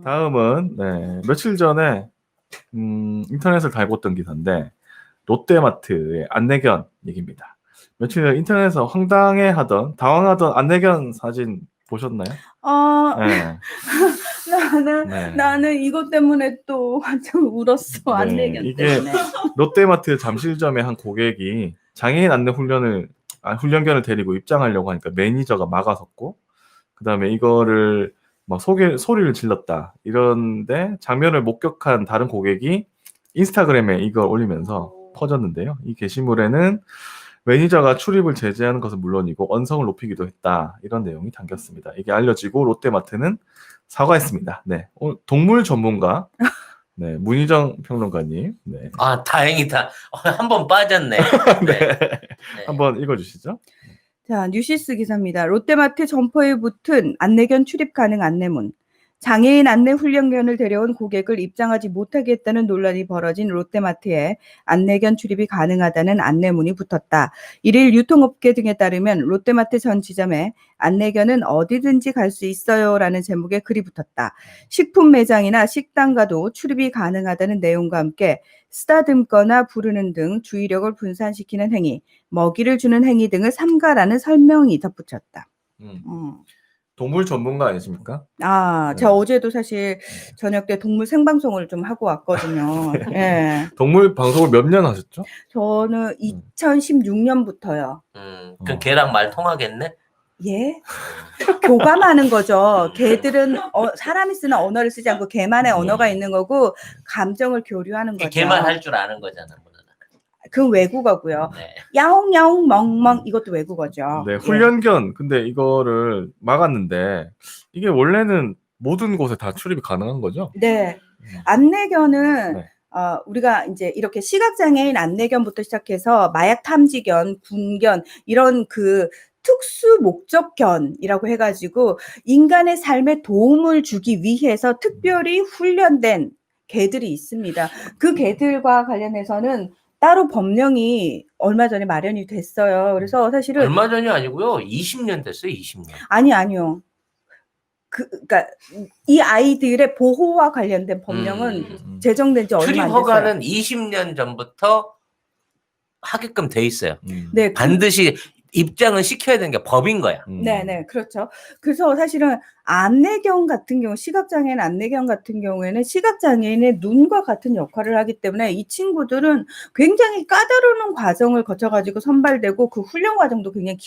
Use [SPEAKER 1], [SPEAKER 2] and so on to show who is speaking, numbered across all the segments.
[SPEAKER 1] 다음은 며칠 전에 인터넷을 달궜던 기사인데 롯데마트의 안내견 얘기입니다. 며칠 전 인터넷에서 당황하던 안내견 사진 보셨나요? 네.
[SPEAKER 2] 나는 이것 때문에 또 완전 울었어. 안내견
[SPEAKER 1] 이게
[SPEAKER 2] 때문에.
[SPEAKER 1] 롯데마트 잠실점의 한 고객이 장애인 안내 훈련견을 데리고 입장하려고 하니까 매니저가 막아섰고, 그 다음에 이거를 막 소리를 질렀다 이런데 장면을 목격한 다른 고객이 인스타그램에 이걸 올리면서 퍼졌는데요. 이 게시물에는 매니저가 출입을 제재하는 것은 물론이고 언성을 높이기도 했다 이런 내용이 담겼습니다. 이게 알려지고 롯데마트는 사과했습니다. 동물 전문가 문희정 평론가님.
[SPEAKER 3] 아, 다행이다. 한 번 빠졌네.
[SPEAKER 1] 한번 읽어주시죠.
[SPEAKER 2] 자, 뉴시스 기사입니다. 롯데마트 점포에 붙은 안내견 출입 가능 안내문. 장애인 안내 훈련견을 데려온 고객을 입장하지 못하게 했다는 논란이 벌어진 롯데마트에 안내견 출입이 가능하다는 안내문이 붙었다. 1일 유통업계 등에 따르면 롯데마트 전 지점에 안내견은 어디든지 갈 수 있어요라는 제목의 글이 붙었다. 식품 매장이나 식당가도 출입이 가능하다는 내용과 함께 쓰다듬거나 부르는 등 주의력을 분산시키는 행위, 먹이를 주는 행위 등을 삼가라는 설명이 덧붙였다.
[SPEAKER 1] 동물 전문가 아니십니까?
[SPEAKER 2] 제가 어제도 사실 저녁 때 동물 생방송을 좀 하고 왔거든요. 예.
[SPEAKER 1] 동물 방송을 몇 년 하셨죠?
[SPEAKER 2] 저는 2016년부터요.
[SPEAKER 3] 그럼 걔랑 말 통하겠네?
[SPEAKER 2] 예? 교감하는 거죠. 개들은 사람이 쓰는 언어를 쓰지 않고 개만의 언어가 있는 거고 감정을 교류하는 거죠.
[SPEAKER 3] 걔만 할 줄 아는 거잖아.
[SPEAKER 2] 그 외국어고요. 야옹 야옹 멍멍 이것도 외국어죠.
[SPEAKER 1] 훈련견. 근데 이거를 막았는데 이게 원래는 모든 곳에 다 출입이 가능한 거죠?
[SPEAKER 2] 네. 안내견은 우리가 이제 이렇게 시각장애인 안내견부터 시작해서 마약 탐지견, 군견 이런 그 특수 목적견이라고 해가지고 인간의 삶에 도움을 주기 위해서 특별히 훈련된 개들이 있습니다. 그 개들과 관련해서는 따로 법령이 얼마 전에 마련이 됐어요. 그래서 사실은
[SPEAKER 3] 얼마 전이 아니고요. 20년 됐어요. 20년.
[SPEAKER 2] 아니요. 그러니까 이 아이들의 보호와 관련된 법령은 제정된 지 얼마 안 됐어요.
[SPEAKER 3] 출입 허가는 20년 전부터 하게끔 돼 있어요.
[SPEAKER 2] 네,
[SPEAKER 3] 반드시 입장을 시켜야 되는 게 법인 거야.
[SPEAKER 2] 네, 그렇죠. 그래서 사실은 안내견 같은 경우, 시각장애인 안내견 같은 경우에는 시각장애인의 눈과 같은 역할을 하기 때문에 이 친구들은 굉장히 까다로운 과정을 거쳐가지고 선발되고 그 훈련 과정도 굉장히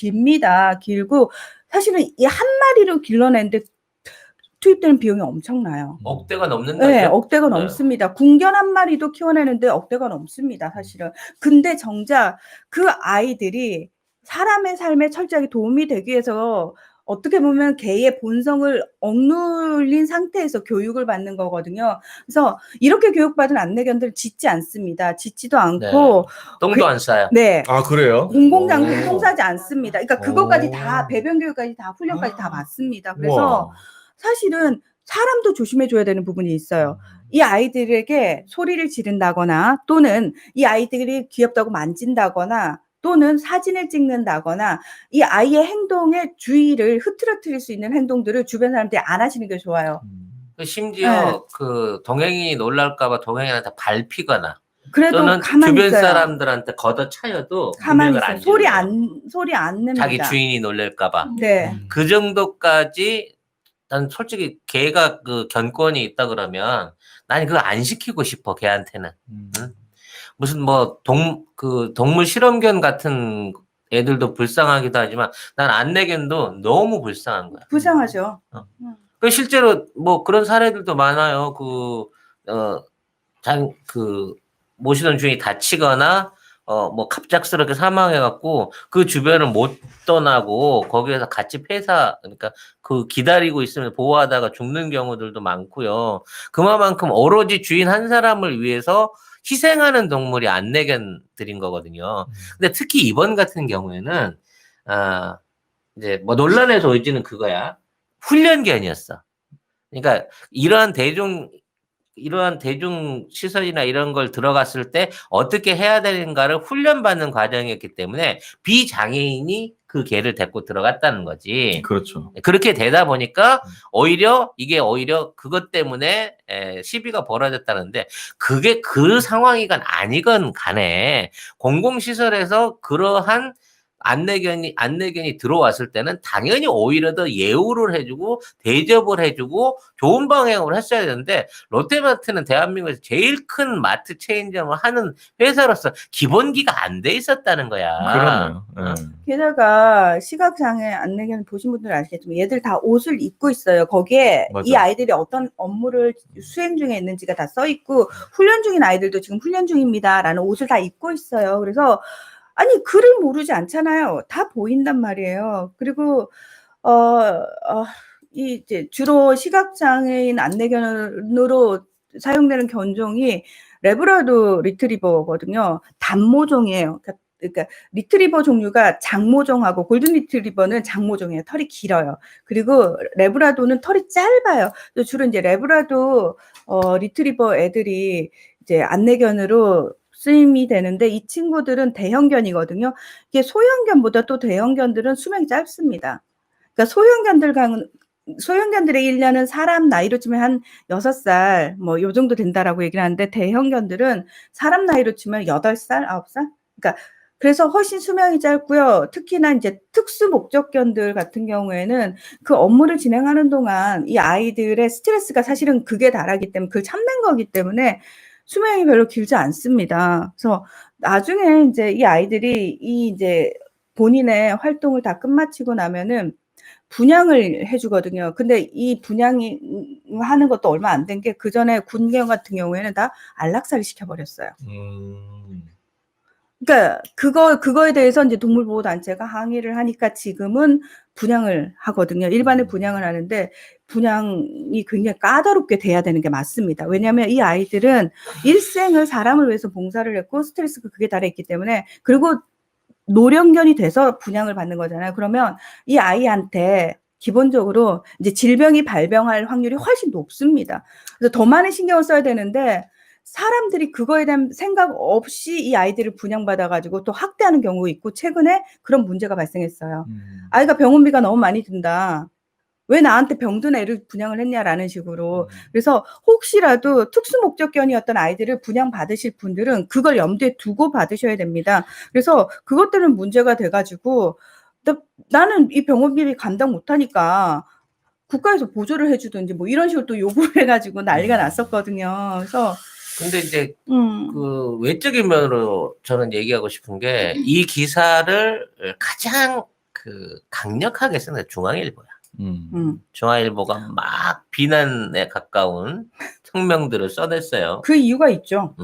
[SPEAKER 2] 길고 사실은 이 한 마리를 길러내는데 투입되는 비용이 엄청나요.
[SPEAKER 3] 억대가 넘는다.
[SPEAKER 2] 네, 억대가 넘습니다. 군견 한 마리도 키워내는데 억대가 넘습니다, 사실은. 근데 정작 그 아이들이 사람의 삶에 철저하게 도움이 되기 위해서 어떻게 보면 개의 본성을 억눌린 상태에서 교육을 받는 거거든요. 그래서 이렇게 교육받은 안내견들은 짖지 않습니다. 짖지도 않고
[SPEAKER 3] 똥도 안 싸요.
[SPEAKER 2] 네.
[SPEAKER 1] 아, 그래요?
[SPEAKER 2] 공공장소에 똥 싸지 않습니다. 그러니까 그것까지 다 배변 교육까지 다 훈련까지 다 받습니다. 그래서 사실은 사람도 조심해줘야 되는 부분이 있어요. 이 아이들에게 소리를 지른다거나 또는 이 아이들이 귀엽다고 만진다거나 또는 사진을 찍는다거나 이 아이의 행동에 주의를 흐트러뜨릴 수 있는 행동들을 주변 사람들이 안 하시는 게 좋아요.
[SPEAKER 3] 심지어 그 동행이 놀랄까봐 동행이한테 밟히거나
[SPEAKER 2] 그래도
[SPEAKER 3] 또는
[SPEAKER 2] 가만히
[SPEAKER 3] 주변
[SPEAKER 2] 있어요.
[SPEAKER 3] 사람들한테 걷어차여도
[SPEAKER 2] 가만히 있어요. 소리 안 냅니다.
[SPEAKER 3] 자기 주인이 놀랄까봐.
[SPEAKER 2] 네.
[SPEAKER 3] 그 정도까지 난 솔직히 걔가 그 견권이 있다 그러면 난 그거 안 시키고 싶어 걔한테는. 응? 무슨 뭐 동물 실험견 같은 애들도 불쌍하기도 하지만 난 안내견도 너무 불쌍한 거야.
[SPEAKER 2] 불쌍하죠.
[SPEAKER 3] 그 실제로 뭐 그런 사례들도 많아요. 모시던 주인이 다치거나 뭐 갑작스럽게 사망해갖고 그 주변을 못 떠나고 거기에서 같이 그러니까 그 기다리고 있으면 보호하다가 죽는 경우들도 많고요. 그만큼 오로지 주인 한 사람을 위해서 희생하는 동물이 안내견들인 거거든요. 근데 특히 이번 같은 경우에는 이제 뭐 논란의 소지는 그거야. 훈련견이었어. 그러니까 이러한 대중 이러한 대중 시설이나 이런 걸 들어갔을 때 어떻게 해야 되는가를 훈련받는 과정이었기 때문에 비장애인이 그 개를 데리고 들어갔다는 거지.
[SPEAKER 1] 그렇죠.
[SPEAKER 3] 그렇게 되다 보니까 오히려 그것 때문에 시비가 벌어졌다는데 그게 그 상황이건 아니건 간에 공공시설에서 그러한 안내견이 들어왔을 때는 당연히 오히려 더 예우를 해주고 대접을 해주고 좋은 방향으로 했어야 되는데 롯데마트는 대한민국에서 제일 큰 마트 체인점을 하는 회사로서 기본기가 안 돼 있었다는 거야.
[SPEAKER 1] 그러네요.
[SPEAKER 2] 게다가 시각장애 안내견 보신 분들 아시겠지만 얘들 다 옷을 입고 있어요. 거기에
[SPEAKER 1] 맞아.
[SPEAKER 2] 이 아이들이 어떤 업무를 수행 중에 있는지가 다 써 있고 훈련 중인 아이들도 지금 훈련 중입니다라는 옷을 다 입고 있어요. 그래서 아니 글을 모르지 않잖아요. 다 보인단 말이에요. 그리고 이 이제 주로 시각장애인 안내견으로 사용되는 견종이 레브라도 리트리버거든요. 단모종이에요. 그러니까 리트리버 종류가 장모종하고 골든 리트리버는 장모종이에요. 털이 길어요. 그리고 레브라도는 털이 짧아요. 주로 이제 레브라도 리트리버 애들이 이제 안내견으로 쓰임이 되는데 이 친구들은 대형견이거든요. 이게 소형견보다 또 대형견들은 수명이 짧습니다. 그러니까 소형견들의 1년은 사람 나이로 치면 한 6살 뭐 요 정도 된다라고 얘기를 하는데 대형견들은 사람 나이로 치면 8살, 9살? 그러니까 그래서 훨씬 수명이 짧고요. 특히나 이제 특수 목적견들 같은 경우에는 그 업무를 진행하는 동안 이 아이들의 스트레스가 사실은 극에 달하기 때문에 그걸 참는 거기 때문에 수명이 별로 길지 않습니다. 그래서 나중에 이제 이 아이들이 이제 본인의 활동을 다 끝마치고 나면은 분양을 해주거든요. 근데 이 분양이 하는 것도 얼마 안 된 게 그 전에 군경 같은 경우에는 다 안락사를 시켜버렸어요. 그러니까 그거에 대해서 이제 동물보호단체가 항의를 하니까 지금은 분양을 하거든요. 일반에 분양을 하는데 분양이 굉장히 까다롭게 돼야 되는 게 맞습니다. 왜냐하면 이 아이들은 일생을 사람을 위해서 봉사를 했고 스트레스가 극에 달해 있기 때문에 그리고 노령견이 돼서 분양을 받는 거잖아요. 그러면 이 아이한테 기본적으로 이제 질병이 발병할 확률이 훨씬 높습니다. 그래서 더 많은 신경을 써야 되는데 사람들이 그거에 대한 생각 없이 이 아이들을 분양받아가지고 또 학대하는 경우가 있고 최근에 그런 문제가 발생했어요. 아이가 병원비가 너무 많이 든다. 왜 나한테 병든 애를 분양을 했냐라는 식으로. 그래서 혹시라도 특수목적견이었던 아이들을 분양받으실 분들은 그걸 염두에 두고 받으셔야 됩니다. 그래서 그것들은 문제가 돼가지고 나는 이 병원비 감당 못하니까 국가에서 보조를 해주든지 뭐 이런 식으로 또 요구를 해가지고 난리가 났었거든요. 그래서
[SPEAKER 3] 근데 이제 그 외적인 면으로 저는 얘기하고 싶은 게 이 기사를 가장 그 강력하게 쓴 게 중앙일보야. 중앙일보가 막 비난에 가까운 성명들을 써냈어요.
[SPEAKER 2] 그 이유가 있죠.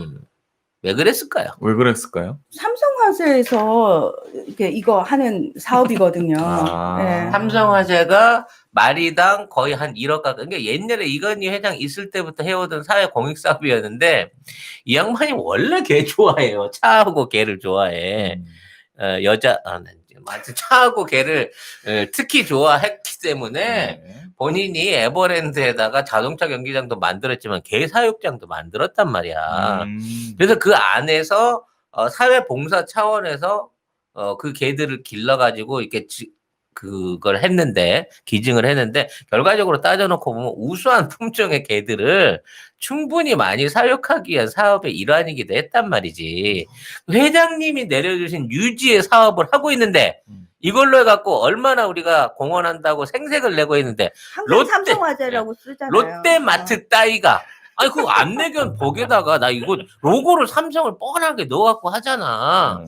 [SPEAKER 3] 왜 그랬을까요?
[SPEAKER 1] 왜 그랬을까요?
[SPEAKER 2] 삼성화재에서 이거 하는 사업이거든요. 네.
[SPEAKER 3] 삼성화재가 마리당 거의 한 1억 가까이. 그러니까 옛날에 이건희 회장 있을 때부터 해오던 사회 공익 사업이었는데 이 양반이 원래 개 좋아해요. 차하고 개를 좋아해. 차하고 개를 특히 좋아했기 때문에 본인이 에버랜드에다가 자동차 경기장도 만들었지만 개 사육장도 만들었단 말이야. 그래서 그 안에서 사회봉사 차원에서 그 개들을 길러가지고 이렇게 그걸 했는데 기증을 했는데 결과적으로 따져놓고 보면 우수한 품종의 개들을 충분히 많이 사육하기 위한 사업의 일환이기도 했단 말이지. 회장님이 내려주신 유지의 사업을 하고 있는데 이걸로 해갖고 얼마나 우리가 공헌한다고 생색을 내고 있는데
[SPEAKER 2] 항상 삼성화재라고 쓰잖아요.
[SPEAKER 3] 롯데마트 따위가 아니 그 안내견 복에다가 나 이거 로고를 삼성을 뻔하게 넣어갖고 하잖아.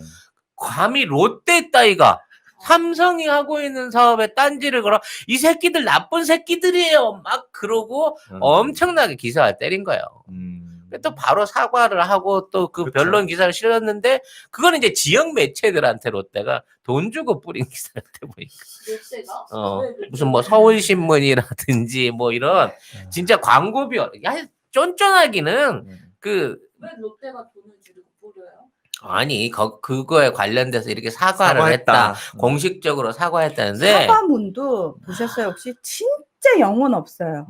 [SPEAKER 3] 감히 롯데 따위가 삼성이 하고 있는 사업에 딴지를 걸어 이 새끼들 나쁜 새끼들이에요 막 그러고 엄청나게 기사를 때린 거예요. 또 바로 사과를 하고 또 그 변론 기사를 실었는데 그거는 이제 지역 매체들한테 롯데가 돈 주고 뿌린 기사한테 보니까 무슨 뭐 서울신문이라든지 뭐 이런 진짜 광고비 야 쫀쫀하기는 그
[SPEAKER 4] 왜 롯데가 돈을 주고 뿌려요?
[SPEAKER 3] 아니 그거에 관련돼서 이렇게 사과를 했다. 공식적으로 사과했다는데
[SPEAKER 2] 사과문도 보셨어요? 혹시 진짜 영혼 없어요.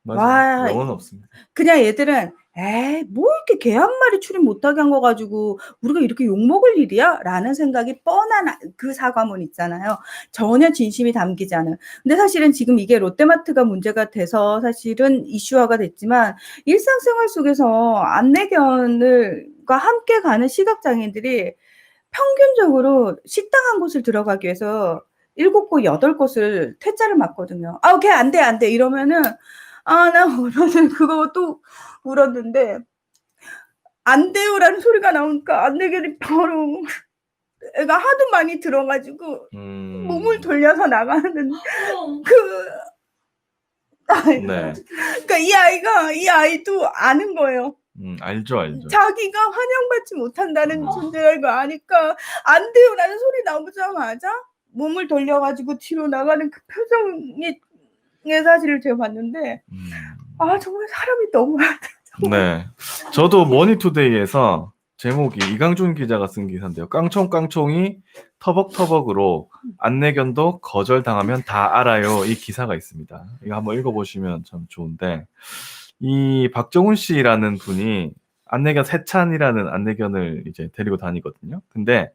[SPEAKER 1] 맞아요.
[SPEAKER 2] 와,
[SPEAKER 1] 영어는 없습니다.
[SPEAKER 2] 그냥 얘들은 에이 뭐 이렇게 개 한 마리 출입 못하게 한 거 가지고 우리가 이렇게 욕먹을 일이야? 라는 생각이 뻔한 그 사과문 있잖아요. 전혀 진심이 담기지 않은. 근데 사실은 지금 이게 롯데마트가 문제가 돼서 사실은 이슈화가 됐지만 일상생활 속에서 안내견과 함께 가는 시각장애인들이 평균적으로 식당 한 곳을 들어가기 위해서 7곳, 8곳을 퇴짜를 맞거든요. 아, 걔 안 돼, 안 돼. 이러면은, 아, 나 오늘 그거 또 울었는데, 안 돼요라는 소리가 나오니까 안내견이 바로 애가 하도 많이 들어가지고 몸을 돌려서 나가는 그, 아이고.
[SPEAKER 1] 네.
[SPEAKER 2] 그러니까 이 아이도 아는 거예요.
[SPEAKER 1] 알죠, 알죠.
[SPEAKER 2] 자기가 환영받지 못한다는 존재를 아니까 안 돼요라는 소리 나오자마자 몸을 돌려가지고 뒤로 나가는 그 표정의 사실을 제가 봤는데 아 정말 사람이 너무
[SPEAKER 1] 네. 저도 머니투데이에서 제목이 이강준 기자가 쓴 기사인데요. 깡총깡총이 터벅터벅으로 안내견도 거절당하면 다 알아요. 이 기사가 있습니다. 이거 한번 읽어보시면 참 좋은데 이 박정훈 씨라는 분이 안내견 세찬이라는 안내견을 이제 데리고 다니거든요. 근데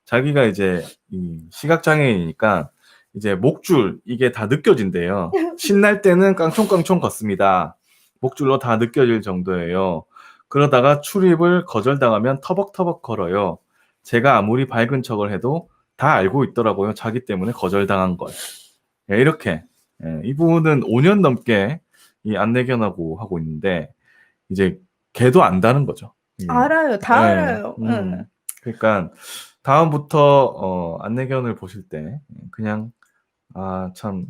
[SPEAKER 1] 자기가 이제 이 시각장애인이니까 이제 목줄 이게 다 느껴진대요. 신날 때는 깡총깡총 걷습니다. 목줄로 다 느껴질 정도예요. 그러다가 출입을 거절당하면 터벅터벅 걸어요. 제가 아무리 밝은 척을 해도 다 알고 있더라고요. 자기 때문에 거절당한 걸. 예, 이렇게. 예, 이분은 5년 넘게 이 안내견하고 하고 있는데 이제 걔도 안다는 거죠. 예.
[SPEAKER 2] 알아요. 다
[SPEAKER 1] 네.
[SPEAKER 2] 알아요.
[SPEAKER 1] 그러니까 다음부터 안내견을 보실 때 그냥 참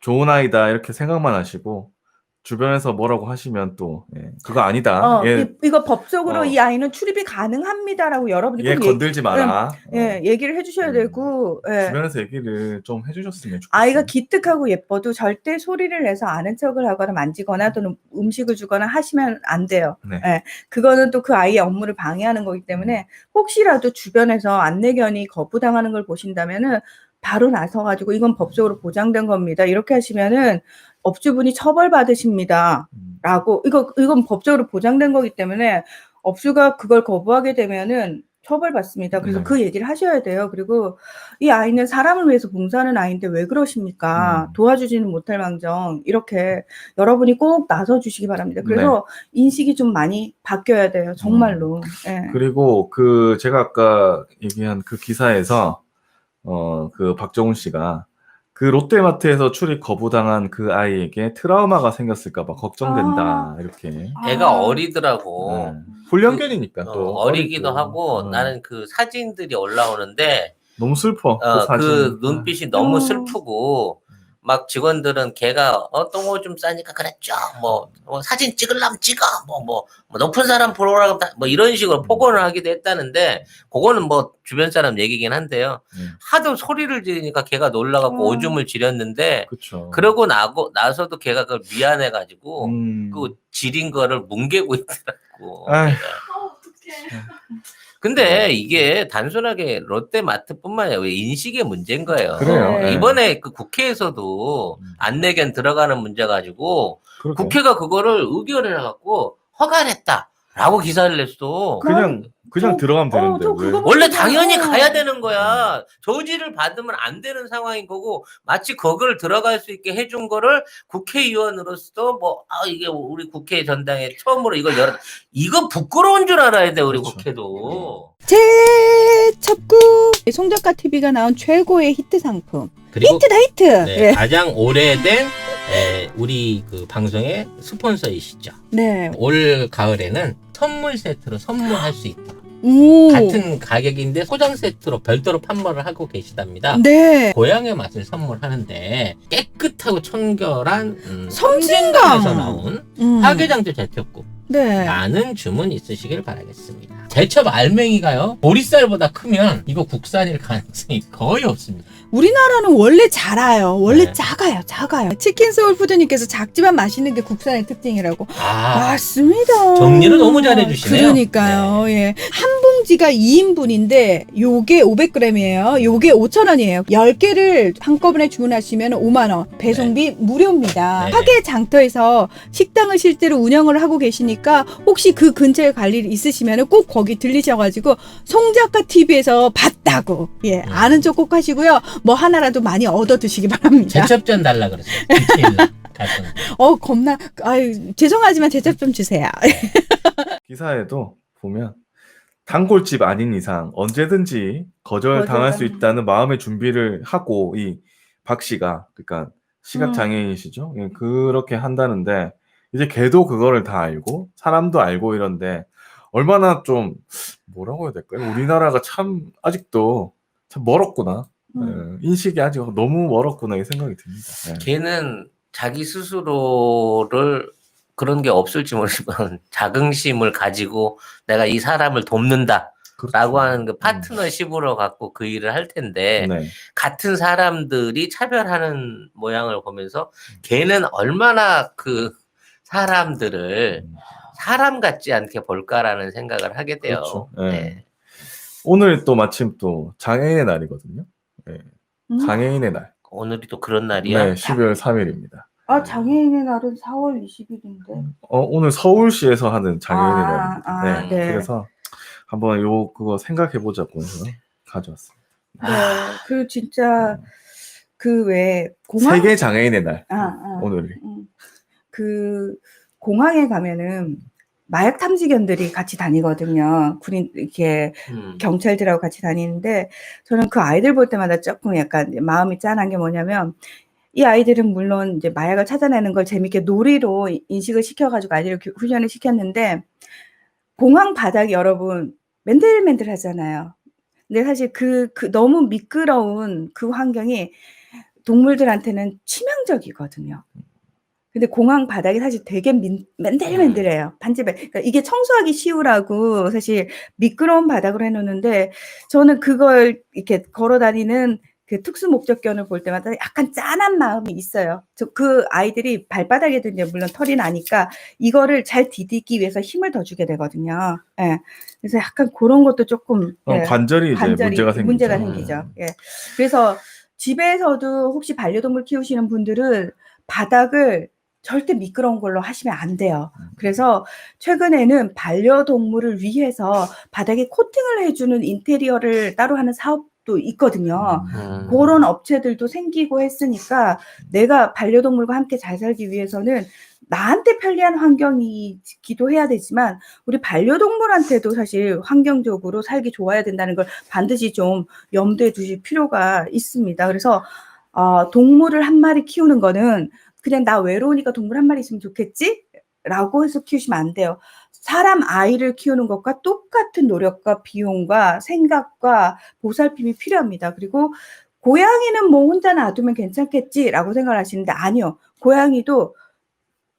[SPEAKER 1] 좋은 아이다 이렇게 생각만 하시고 주변에서 뭐라고 하시면 또 그거 아니다.
[SPEAKER 2] 이거 법적으로 이 아이는 출입이 가능합니다라고 여러분이
[SPEAKER 1] 얘 건들지 마라.
[SPEAKER 2] 얘기를 해주셔야 되고
[SPEAKER 1] 주변에서 얘기를 좀 해주셨으면 좋겠어요.
[SPEAKER 2] 아이가 기특하고 예뻐도 절대 소리를 내서 아는 척을 하거나 만지거나 또는 음식을 주거나 하시면 안 돼요.
[SPEAKER 1] 네.
[SPEAKER 2] 그거는 또 그 아이의 업무를 방해하는 거기 때문에 혹시라도 주변에서 안내견이 거부당하는 걸 보신다면은 바로 나서가지고 이건 법적으로 보장된 겁니다. 이렇게 하시면은 업주분이 처벌받으십니다. 라고 이건 법적으로 보장된 거기 때문에 업주가 그걸 거부하게 되면은 처벌받습니다. 그래서 그 얘기를 하셔야 돼요. 그리고 이 아이는 사람을 위해서 봉사하는 아이인데 왜 그러십니까? 도와주지는 못할 망정 이렇게 여러분이 꼭 나서주시기 바랍니다. 그래서 인식이 좀 많이 바뀌어야 돼요. 정말로.
[SPEAKER 1] 그리고 제가 아까 얘기한 그 기사에서 그 박정훈 씨가 그 롯데마트에서 출입 거부당한 그 아이에게 트라우마가 생겼을까봐 걱정된다. 이렇게.
[SPEAKER 3] 애가 어리더라고.
[SPEAKER 1] 훈련견이니까 또
[SPEAKER 3] 어리기도
[SPEAKER 1] 어리고.
[SPEAKER 3] 하고 나는 그 사진들이 올라오는데
[SPEAKER 1] 너무 슬퍼.
[SPEAKER 3] 그 눈빛이 너무 슬프고 막 직원들은 걔가 똥오 좀 싸니까 그랬죠. 뭐 사진 찍으려면 찍어. 뭐 높은 사람 보러라고 뭐 이런 식으로 폭언을 하기도 했다는데 그거는 뭐 주변 사람 얘기긴 한데요. 하도 소리를 지르니까 걔가 놀라갖고 오줌을 지렸는데
[SPEAKER 1] 그쵸.
[SPEAKER 3] 그러고 나서도 걔가 그걸 미안해가지고 그 지린 거를 뭉개고 있더라고.
[SPEAKER 2] 아,
[SPEAKER 4] 어떡해.
[SPEAKER 3] 근데 이게 단순하게 롯데마트뿐만 아니라 인식의 문제인 거예요.
[SPEAKER 1] 그래요.
[SPEAKER 3] 이번에 그 국회에서도 안내견 들어가는 문제 가지고
[SPEAKER 1] 그러게.
[SPEAKER 3] 국회가 그거를 의결을 해갖고 허가를 했다라고 기사를 냈어.
[SPEAKER 1] 그냥 들어가면 되는데. 왜?
[SPEAKER 3] 원래 당연히 가야 되는 거야. 저지를 받으면 안 되는 상황인 거고 마치 그걸 들어갈 수 있게 해준 거를 국회의원으로서 이게 우리 국회 전당에 처음으로 이걸 이거 부끄러운 줄 알아야 돼 우리
[SPEAKER 1] 그렇죠.
[SPEAKER 2] 어.
[SPEAKER 3] 국회도.
[SPEAKER 2] 재첩구 송작가 TV가 나온 최고의 히트 상품.
[SPEAKER 3] 그리고
[SPEAKER 2] 히트다 히트.
[SPEAKER 3] 네, 가장 오래된 우리 그 방송의 스폰서이시죠.
[SPEAKER 2] 네.
[SPEAKER 3] 올 가을에는 선물 세트로 선물할 수 있다.
[SPEAKER 2] 오.
[SPEAKER 3] 같은 가격인데 소장 세트로 별도로 판매를 하고 계시답니다.
[SPEAKER 2] 네.
[SPEAKER 3] 고향의 맛을 선물하는데 깨끗하고 청결한
[SPEAKER 2] 섬진강.
[SPEAKER 3] 섬진강에서 나온 화개장조 제첩국
[SPEAKER 2] 네.
[SPEAKER 3] 많은 주문 있으시길 바라겠습니다. 제첩 알맹이가요 보리쌀보다 크면 이거 국산일 가능성이 거의 없습니다.
[SPEAKER 2] 우리나라는 원래 작아요. 원래
[SPEAKER 3] 네.
[SPEAKER 2] 작아요. 치킨 소울푸드님께서 작지만 맛있는 게 국산의 특징이라고. 맞습니다.
[SPEAKER 3] 정리를 너무 잘해주시네요.
[SPEAKER 2] 그러니까요. 예. 한 봉지 소고기가 2인분인데 요게 500g이에요. 요게 5,000원이에요. 10개를 한꺼번에 주문하시면 5만 원. 배송비 무료입니다.
[SPEAKER 3] 네.
[SPEAKER 2] 화계 장터에서 식당을 실제로 운영을 하고 계시니까 혹시 그 근처에 갈 일 있으시면 꼭 거기 들리셔가지고 송작가 TV에서 봤다고 아는 척 꼭 하시고요. 뭐 하나라도 많이 얻어 드시기 바랍니다.
[SPEAKER 3] 제첩전 달라 그랬어요. 디테일 갔었는데.
[SPEAKER 2] 겁나 아유 죄송하지만 제첩 좀 주세요.
[SPEAKER 1] 기사에도 보면 단골집 아닌 이상 언제든지 거절당할 수 있다는 마음의 준비를 하고 이 박 씨가 그러니까 시각 장애인이시죠? 예, 그렇게 한다는데 이제 걔도 그거를 다 알고 사람도 알고 이런데 얼마나 좀 뭐라고 해야 될까요? 우리나라가 참 아직도 참 멀었구나. 예, 인식이 아직 너무 멀었구나 이 생각이 듭니다. 예.
[SPEAKER 3] 걔는 자기 스스로를 그런 게 없을지 모르지만 자긍심을 가지고 내가 이 사람을 돕는다.
[SPEAKER 1] 그렇죠.
[SPEAKER 3] 라고 하는 그 파트너십으로 갖고 그 일을 할 텐데
[SPEAKER 1] 네.
[SPEAKER 3] 같은 사람들이 차별하는 모양을 보면서 걔는 얼마나 그 사람들을 사람 같지 않게 볼까라는 생각을 하게 돼요.
[SPEAKER 1] 그렇죠. 예.
[SPEAKER 3] 네.
[SPEAKER 1] 오늘 또 마침 또 장애인의 날이거든요. 예. 장애인의 날.
[SPEAKER 3] 오늘이 또 그런 날이야.
[SPEAKER 1] 네, 12월 3일입니다.
[SPEAKER 2] 아 장애인의 날은 4월 20일인데.
[SPEAKER 1] 오늘 서울시에서 하는 장애인의 날입니다. 네.
[SPEAKER 2] 네.
[SPEAKER 1] 그래서 한번 그거 생각해 보자고 해서 가져왔습니다.
[SPEAKER 2] 네. 그 진짜 그 왜 공항
[SPEAKER 1] 세계 장애인의 날. 오늘이.
[SPEAKER 2] 그 공항에 가면은 마약 탐지견들이 같이 다니거든요. 군인 이렇게 경찰들하고 같이 다니는데 저는 그 아이들 볼 때마다 조금 약간 마음이 짠한 게 뭐냐면 이 아이들은 물론 이제 마약을 찾아내는 걸 재밌게 놀이로 인식을 시켜가지고 아이들을 훈련을 시켰는데 공항 바닥이 여러분 맨들맨들하잖아요. 근데 사실 그 너무 미끄러운 그 환경이 동물들한테는 치명적이거든요. 근데 공항 바닥이 사실 되게 맨들맨들해요. 반지배. 그러니까 이게 청소하기 쉬우라고 사실 미끄러운 바닥으로 해놓는데 저는 그걸 이렇게 걸어다니는 그 특수 목적견을 볼 때마다 약간 짠한 마음이 있어요. 그 아이들이 발바닥에도 이제 물론 털이 나니까 이거를 잘 디디기 위해서 힘을 더 주게 되거든요. 예. 그래서 약간 그런 것도 조금
[SPEAKER 1] 관절이 이제 문제가
[SPEAKER 2] 생기죠. 예. 그래서 집에서도 혹시 반려동물 키우시는 분들은 바닥을 절대 미끄러운 걸로 하시면 안 돼요. 그래서 최근에는 반려동물을 위해서 바닥에 코팅을 해주는 인테리어를 따로 하는 사업도 있거든요. 그런 업체들도 생기고 했으니까 내가 반려동물과 함께 잘 살기 위해서는 나한테 편리한 환경이기도 해야 되지만 우리 반려동물한테도 사실 환경적으로 살기 좋아야 된다는 걸 반드시 좀 염두에 두실 필요가 있습니다. 그래서 동물을 한 마리 키우는 거는 그냥 나 외로우니까 동물 한 마리 있으면 좋겠지? 라고 해서 키우시면 안 돼요. 사람 아이를 키우는 것과 똑같은 노력과 비용과 생각과 보살핌이 필요합니다. 그리고 고양이는 뭐 혼자 놔두면 괜찮겠지라고 생각을 하시는데 아니요. 고양이도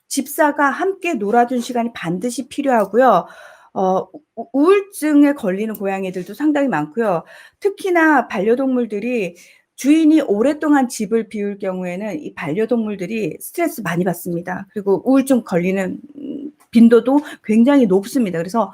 [SPEAKER 2] 집사가 함께 놀아준 시간이 반드시 필요하고요. 우울증에 걸리는 고양이들도 상당히 많고요. 특히나 반려동물들이 주인이 오랫동안 집을 비울 경우에는 이 반려동물들이 스트레스 많이 받습니다. 그리고 우울증 걸리는 빈도도 굉장히 높습니다. 그래서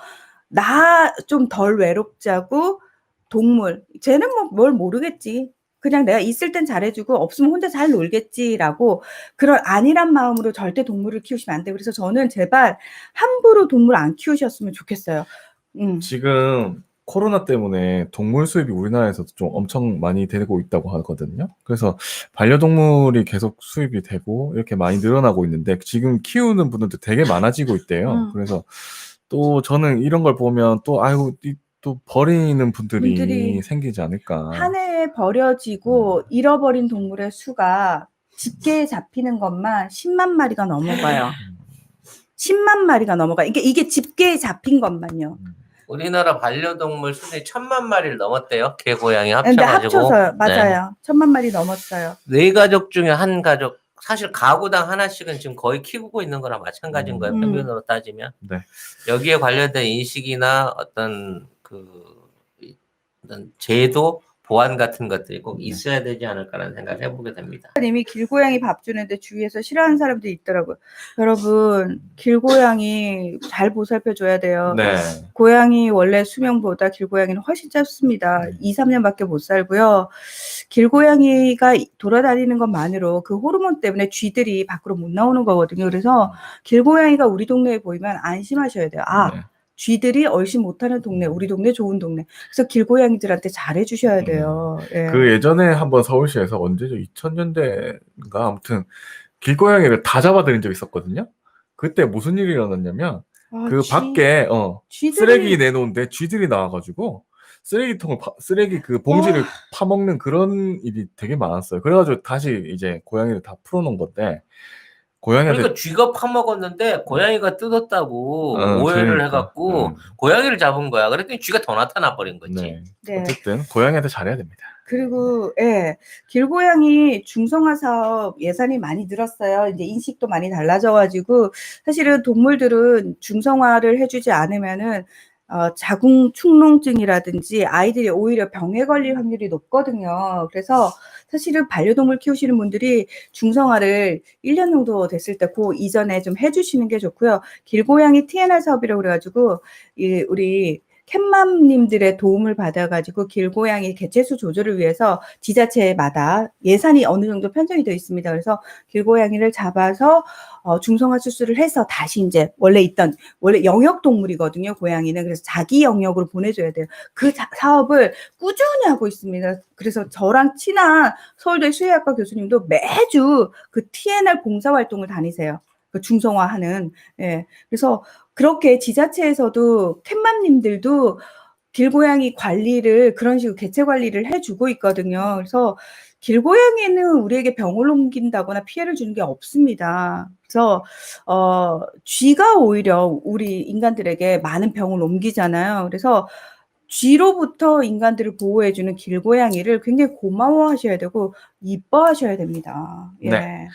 [SPEAKER 2] 나 좀 덜 외롭자고 동물, 쟤는 뭐 뭘 모르겠지. 그냥 내가 있을 땐 잘해주고 없으면 혼자 잘 놀겠지라고 그런 안일한 마음으로 절대 동물을 키우시면 안 돼요. 그래서 저는 제발 함부로 동물 안 키우셨으면 좋겠어요.
[SPEAKER 1] 지금 코로나 때문에 동물 수입이 우리나라에서도 좀 엄청 많이 되고 있다고 하거든요. 그래서 반려동물이 계속 수입이 되고 이렇게 많이 늘어나고 있는데 지금 키우는 분들도 되게 많아지고 있대요. 그래서 또 저는 이런 걸 보면 또 아이고 또 버리는 분들이 생기지 않을까.
[SPEAKER 2] 한 해에 버려지고 잃어버린 동물의 수가 집계에 잡히는 것만 10만 마리가 넘어가요. 10만 마리가 넘어가. 이게 집계에 잡힌 것만요.
[SPEAKER 3] 우리나라 반려동물 수준이 1,000만 마리를 넘었대요. 개, 고양이
[SPEAKER 2] 근데
[SPEAKER 3] 합쳐가지고.
[SPEAKER 2] 합쳐서요. 맞아요. 1,000만 마리 넘었어요.
[SPEAKER 3] 네 가족 중에 한 가족, 사실 가구당 하나씩은 지금 거의 키우고 있는 거랑 마찬가지인 거예요. 평균으로 따지면.
[SPEAKER 1] 네.
[SPEAKER 3] 여기에 관련된 인식이나 어떤 제도 보안 같은 것들이 꼭 있어야 되지 않을까라는 생각을 해보게 됩니다.
[SPEAKER 2] 이미 길고양이 밥 주는데 주위에서 싫어하는 사람들이 있더라고요. 여러분, 길고양이 잘 보살펴줘야 돼요.
[SPEAKER 1] 네.
[SPEAKER 2] 고양이 원래 수명보다 길고양이는 훨씬 짧습니다. 2, 3년밖에 못 살고요. 길고양이가 돌아다니는 것만으로 그 호르몬 때문에 쥐들이 밖으로 못 나오는 거거든요. 그래서 길고양이가 우리 동네에 보이면 안심하셔야 돼요. 아,
[SPEAKER 1] 네.
[SPEAKER 2] 쥐들이 얼씬 못하는 동네, 우리 동네 좋은 동네. 그래서 길고양이들한테 잘해주셔야 돼요. 예.
[SPEAKER 1] 그 예전에 한번 서울시에서 언제죠? 2000년대인가 아무튼 길고양이를 다 잡아들인 적이 있었거든요. 그때 무슨 일이 일어났냐면
[SPEAKER 2] 아,
[SPEAKER 1] 그 밖에
[SPEAKER 2] 쥐들이-
[SPEAKER 1] 쓰레기 내놓은데 쥐들이 나와가지고 쓰레기통을 쓰레기 그 봉지를 파먹는 그런 일이 되게 많았어요. 그래가지고 다시 이제 고양이를 다 풀어놓은 건데 고양이한테
[SPEAKER 3] 그러니까 쥐가 파먹었는데 고양이가 뜯었다고 오해를
[SPEAKER 1] 그러니까.
[SPEAKER 3] 해갖고 고양이를 잡은 거야. 그랬더니 쥐가 더 나타나 버린 거지.
[SPEAKER 1] 네.
[SPEAKER 2] 네.
[SPEAKER 1] 어쨌든 고양이한테 잘해야 됩니다.
[SPEAKER 2] 그리고 예, 길고양이 중성화 사업 예산이 많이 늘었어요. 이제 인식도 많이 달라져가지고 사실은 동물들은 중성화를 해주지 않으면은 자궁 축농증이라든지 아이들이 오히려 병에 걸릴 확률이 높거든요. 그래서 사실은 반려동물 키우시는 분들이 중성화를 1년 정도 됐을 때 그 이전에 좀 해주시는 게 좋고요. 길고양이 TNR 사업이라고 그래가지고 우리 캣맘님들의 도움을 받아가지고 길고양이 개체수 조절을 위해서 지자체마다 예산이 어느 정도 편성이 되어 있습니다. 그래서 길고양이를 잡아서 중성화 수술을 해서 다시 이제 원래 영역 동물이거든요. 고양이는. 그래서 자기 영역으로 보내줘야 돼요. 그 사업을 꾸준히 하고 있습니다. 그래서 저랑 친한 서울대 수의학과 교수님도 매주 그 TNR 봉사활동을 다니세요. 그 중성화하는. 예. 그래서 그렇게 지자체에서도 캣맘님들도 길고양이 관리를 그런 식으로 개체 관리를 해주고 있거든요. 그래서 길고양이는 우리에게 병을 옮긴다거나 피해를 주는 게 없습니다. 그래서 쥐가 오히려 우리 인간들에게 많은 병을 옮기잖아요. 그래서 쥐로부터 인간들을 보호해주는 길고양이를 굉장히 고마워하셔야 되고 이뻐하셔야 됩니다. 예.
[SPEAKER 1] 네.